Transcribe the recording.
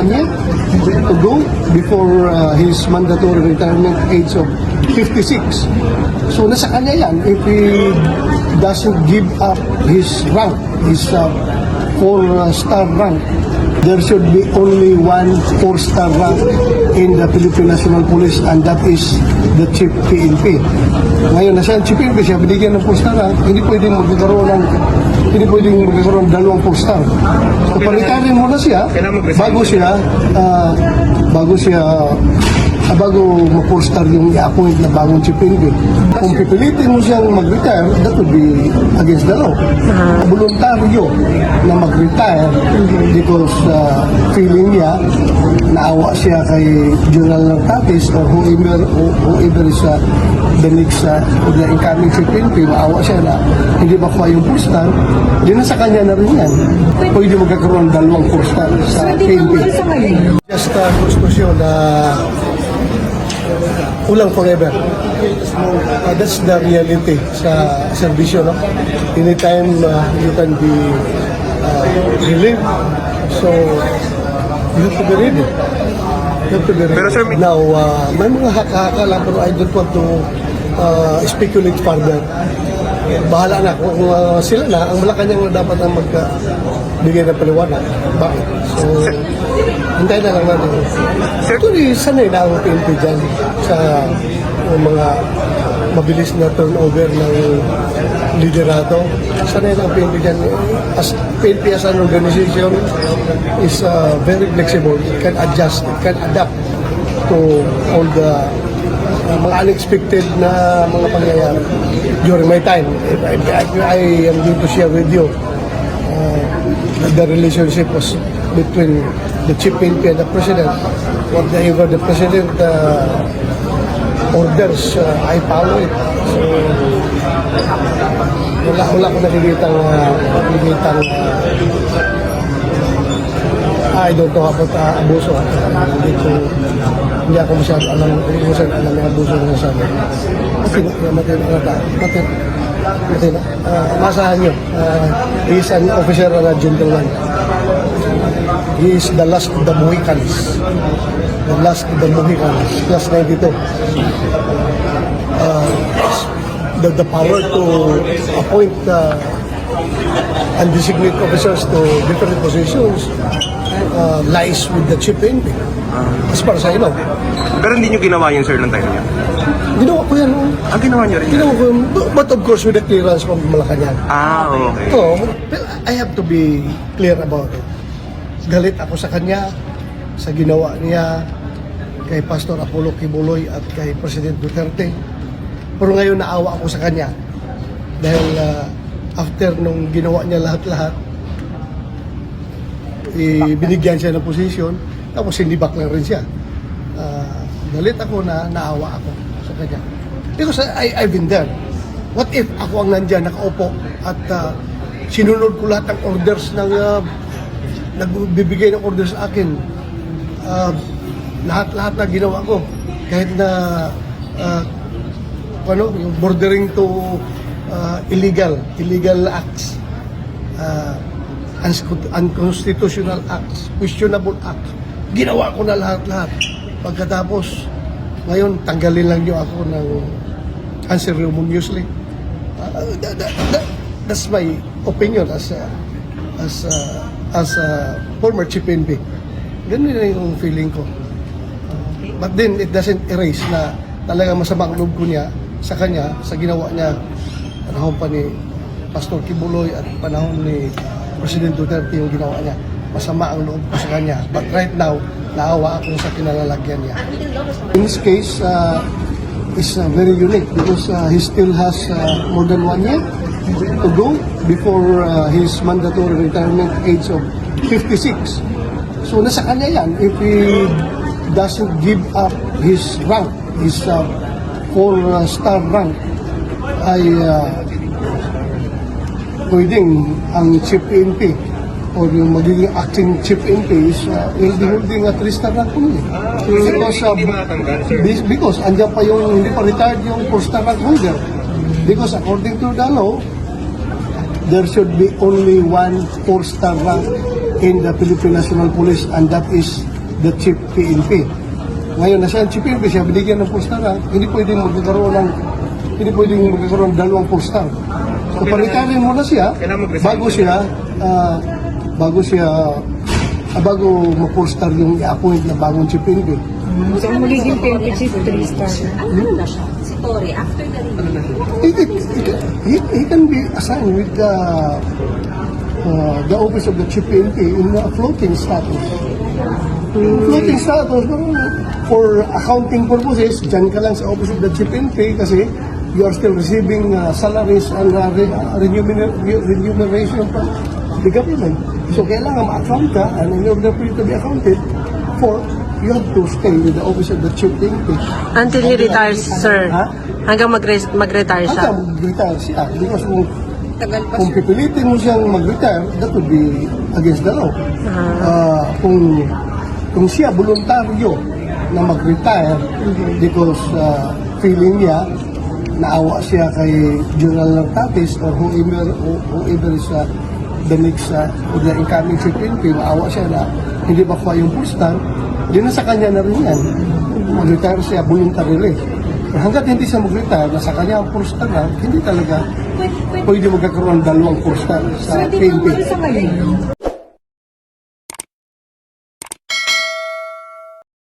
1 year to go before his mandatory retirement age of 56. So nasa kanya yan if he doesn't give up his rank, his 4-star rank. There should be only one 4-star rank in the Philippine National Police, and that is the Chief PNP. Ngayon na siya, Chief PNP, siya binigyan ng 4-star rank, hindi pwedeng magkakaroon ng dalawang 4-star. So, paritarin mo na siya bago ma-4-star yung i-appoint na bagong Chief PNP. Kung pipilitin mo siyang mag-retire, that would be against the law. Voluntaryo na mag-retire because feeling niya, naawa siya kay General Nartatis or whoever is the next the incoming Chief PNP, maawa siya na hindi makuha yung 4-star, di na sa kanya na rin yan. Pwede magkakaroon dalawang 4-star sa PNP. Just gusto siya na ulang forever. That's the reality sa serbisyo, no? Anytime you can be relieved. So, you have to be ready. Pero sir, Now, may mga haka-haka lang pero I don't want to speculate further. Bahala na kung sila na, ang Malacanang na dapat ang magbigay ng paliwanag. Bakit? So, hintayin na lang natin. Actually, sanay na ang PNP dyan sa mga mabilis na turnover ng liderato. Sanay na ang PNP dyan. As PNP as an organization is very flexible. It can adjust, it can adapt to all the mga unexpected na mga pangyayari during my time. I am going to share with you the relationship was between the Chief PNP and the President. Whatever the President orders, I follow it. So, wala ko nakikitang I don't know about abuso. Hindi ako masyado alam yung abuso na sabi. Matina. Masahan nyo. He is an officer and a gentleman. He is the last of the Mohicans. The last of the Mohicans. Class 92. The power to appoint and designate officers to different positions lies with the Chief PNP. As far as I know. pero hindi nyo ginawa yun, sir, ng time niya. Ginawa ko yan. Ginawa nyo rin. Ginawa ko yun. But of course, with the clearance from Malacanang. Okay. So, I have to be clear about it. Galit ako sa kanya, sa ginawa niya, kay Pastor Apollo Kibuloy at kay President Duterte. Pero ngayon naawa ako sa kanya. Dahil after nung ginawa niya lahat-lahat, binigyan siya ng posisyon, tapos hindi baklang rin siya. Galit ako na naawa ako sa kanya. Because I've been there. What if ako ang nandyan, nakaupo, at sinunod ko lahat ng orders ng nagbibigay ng orders sa akin. Lahat na ginawa ko. Kahit na yung bordering to illegal acts, unconstitutional acts, questionable acts. Ginawa ko na lahat. Pagkatapos, ngayon, tanggalin lang niyo ako ng unceremoniously. That's my opinion as a former Chief PNP. Ganun na yung feeling ko. But then, it doesn't erase na talaga masama ang loob ko niya sa kanya, sa ginawa niya panahon pa ni Pastor Kibuloy at panahon ni President Duterte yung ginawa niya. Masama ang loob ko sa kanya. But right now, naawa ako sa kinalalagyan niya. In this case, is very unique because he still has more than 1 year to go before his mandatory retirement age of 56. So nasa kanya yan if he doesn't give up his rank, his 4-star rank, ay pwedeng ang Chief PNP or yung magiging acting Chief PNP is will be holding a 3-star rank only. Because andyan pa yung hindi pa retired yung 4-star rank holder. Because according to the law, there should be only one 4-star rank in the Philippine National Police, and that is the chief PNP. Ngayon na siya ang chief PNP, siya binigyan ng poster na hindi pwedeng magkakaroon ng dalawang poster. So paritarin muna siya bago ma-poster yung i-appoint na bagong chief PNP. So, ang magiging PNP chief 3-star. Ano na siya? Si Torre, after the review. He can be assigned with the office of the chief PNP in a floating status. Floating status, for accounting purposes, dyan ka lang sa office of the chief PNP kasi you are still receiving salaries and remuneration from the government. So kailangan ma-account ka, and in order for you to be accounted for, you have to stay with the office of the chief PNP. Until he retires, sir. Ha? Hanggang mag-retire siya. Hanggang mag-retire siya. Because Tagal pa kung pipilitin mo siyang mag-retire, that would be against the law. Kung siya voluntaryo na mag-retire because feeling niya, naawa siya kay General Nartatis or whoever is the next or the incoming CPNP, naawa siya na hindi ba kuha yung postal, di na sa kanya na rin yan. Mag-retire siya voluntarily. Pero hanggat hindi siya mag-retire, nasa kanya ang postal na, hindi talaga pwede magkakaroon ng dalawang postal sa Pwede PNP. naman sa ngayon.